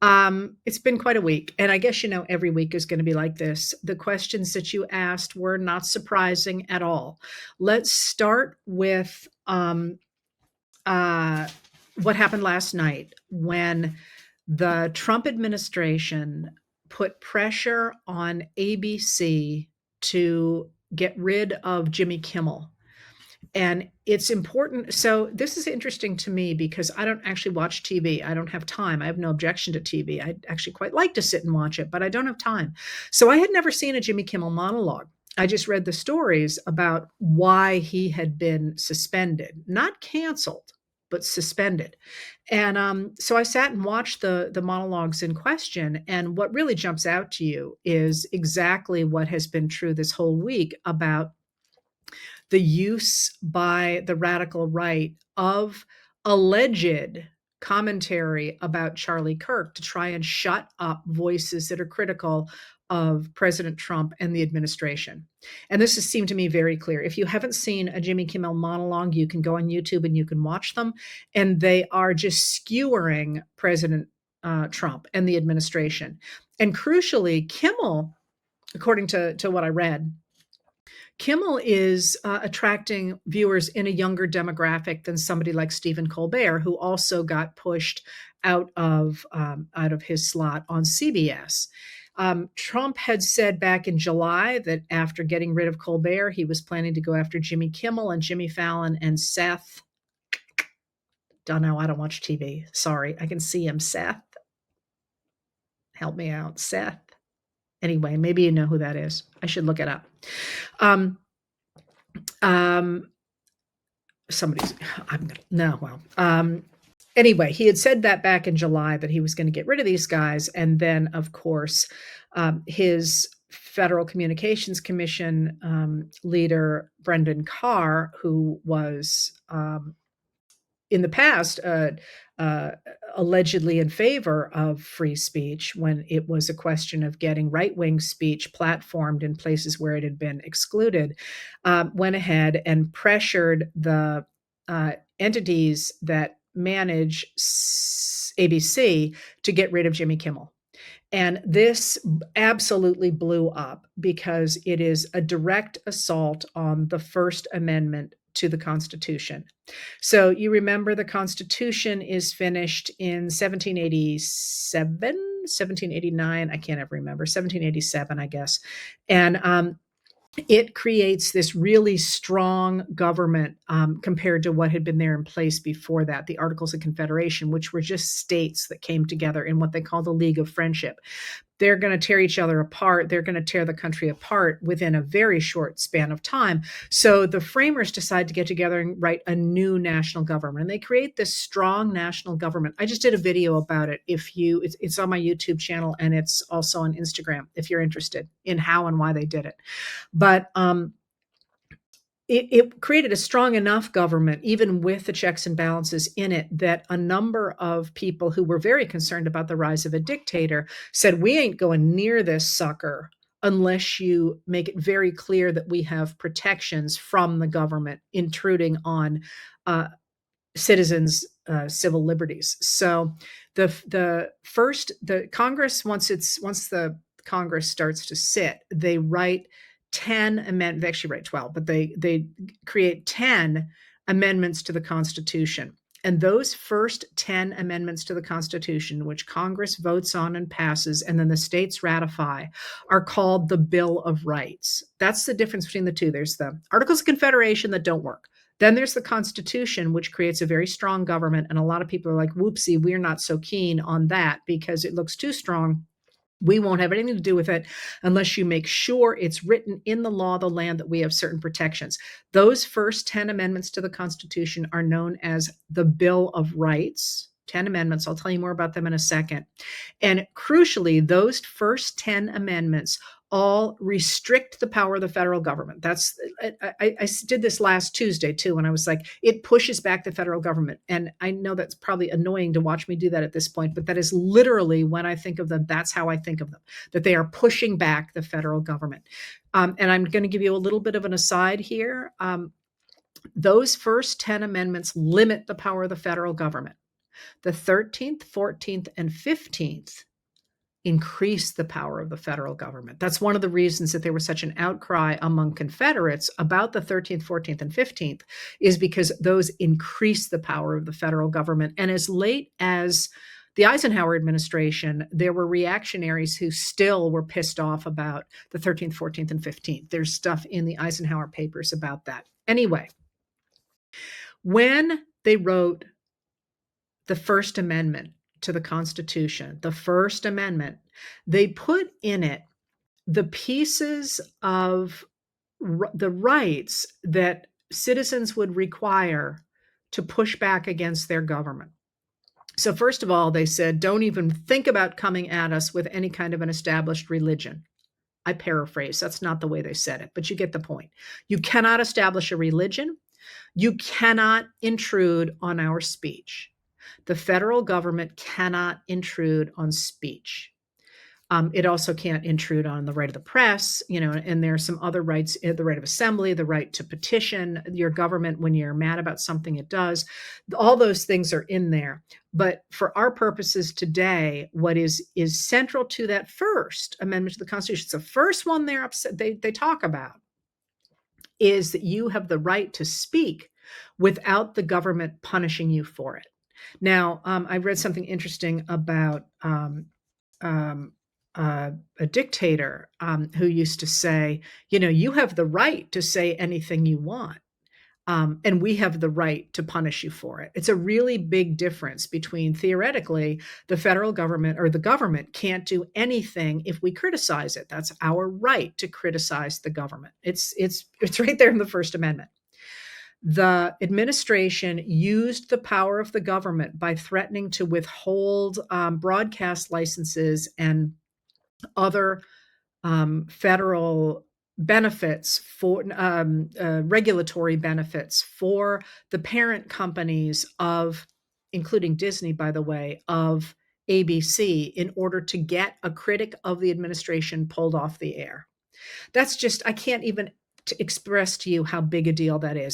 It's been quite a week, and I guess every week is going to be like this. The questions that you asked were not surprising at all. Let's start with uh, what happened last night when the Trump administration put pressure on ABC to get rid of Jimmy Kimmel. And it's important. So, this is interesting to me because I don't actually watch TV. I don't have time. I have no objection to TV. I actually quite like to sit and watch it, but I don't have time. So, I had never seen a Jimmy Kimmel monologue. I just read the stories about why he had been suspended, not canceled, but suspended. And so I sat and watched the monologues in question. And what really jumps out to you is exactly what has been true this whole week about the use by the radical right of alleged commentary about Charlie Kirk to try and shut up voices that are critical of President Trump and the administration. And this has seemed to me very clear. If you haven't seen a Jimmy Kimmel monologue, you can go on YouTube and you can watch them. And they are just skewering President Trump and the administration. And crucially, Kimmel, according to what I read, Kimmel is attracting viewers in a younger demographic than somebody like Stephen Colbert, who also got pushed out of his slot on CBS. Trump had said back in July that after getting rid of Colbert, he was planning to go after Jimmy Kimmel and Jimmy Fallon and Seth. Don't know. I don't watch TV. Sorry. I can see him. Seth. Help me out. Seth. Anyway, maybe you know who that is. I should look it up. Um, um, somebody's I'm gonna no well anyway, he had said that back in July that he was going to get rid of these guys, and then of course his Federal Communications Commission leader Brendan Carr, who was in the past uh, allegedly in favor of free speech when it was a question of getting right-wing speech platformed in places where it had been excluded, went ahead and pressured the entities that manage ABC to get rid of Jimmy Kimmel. And this absolutely blew up because it is a direct assault on the First Amendment to the Constitution. So you remember the Constitution is finished in 1787, 1789. I can't ever remember, 1787, I guess. And it creates this really strong government compared to what had been there in place before that, the Articles of Confederation, which were just states that came together in what they call the League of Friendship. They're going to tear each other apart. They're going to tear the country apart within a very short span of time. So the framers decide to get together and write a new national government. And they create this strong national government. I just did a video about it. It's on my YouTube channel, and it's also on Instagram if you're interested in how and why they did it. But it created a strong enough government, even with the checks and balances in it, that a number of people who were very concerned about the rise of a dictator said, we ain't going near this sucker unless you make it very clear that we have protections from the government intruding on citizens' civil liberties. So the Congress, once the Congress starts to sit, they write 10 amendments. They actually write 12, but they create 10 amendments to the Constitution. And those first 10 amendments to the Constitution, which Congress votes on and passes, and then the states ratify, are called the Bill of Rights. That's the difference between the two. There's the Articles of Confederation that don't work. Then there's the Constitution, which creates a very strong government. And a lot of people are like, whoopsie, we're not so keen on that because it looks too strong. We won't have anything to do with it unless you make sure it's written in the law of the land that we have certain protections. Those first 10 amendments to the Constitution are known as the Bill of Rights. 10 amendments. I'll tell you more about them in a second. And crucially, those first 10 amendments all restrict the power of the federal government. I did this last Tuesday too, and I was like, it pushes back the federal government. And I know that's probably annoying to watch me do that at this point, but that is literally when I think of them, that's how I think of them, that they are pushing back the federal government. And I'm going to give you a little bit of an aside here. Those first 10 amendments limit the power of the federal government. The 13th, 14th, and 15th increase the power of the federal government. That's one of the reasons that there was such an outcry among Confederates about the 13th, 14th, and 15th, is because those increase the power of the federal government. And as late as the Eisenhower administration, there were reactionaries who still were pissed off about the 13th, 14th, and 15th. There's stuff in the Eisenhower papers about that. Anyway, when they wrote the First Amendment to the Constitution, the First Amendment, they put in it the pieces of the rights that citizens would require to push back against their government. So, first of all, they said, don't even think about coming at us with any kind of an established religion. I paraphrase, that's not the way they said it, but you get the point. You cannot establish a religion. You cannot intrude on our speech. The federal government cannot intrude on speech. It also can't intrude on the right of the press, and there are some other rights, the right of assembly, the right to petition your government when you're mad about something it does. All those things are in there. But for our purposes today, what is central to that First Amendment to the Constitution, it's the first one they talk about, is that you have the right to speak without the government punishing you for it. Now, I read something interesting about a dictator who used to say, you have the right to say anything you want, and we have the right to punish you for it. It's a really big difference between, theoretically, the federal government or the government can't do anything if we criticize it. That's our right to criticize the government. It's right there in the First Amendment. The administration used the power of the government by threatening to withhold broadcast licenses and other federal benefits for regulatory benefits for the parent companies of, including Disney, by the way, of ABC, in order to get a critic of the administration pulled off the air. That's just, I can't even express to you how big a deal that is.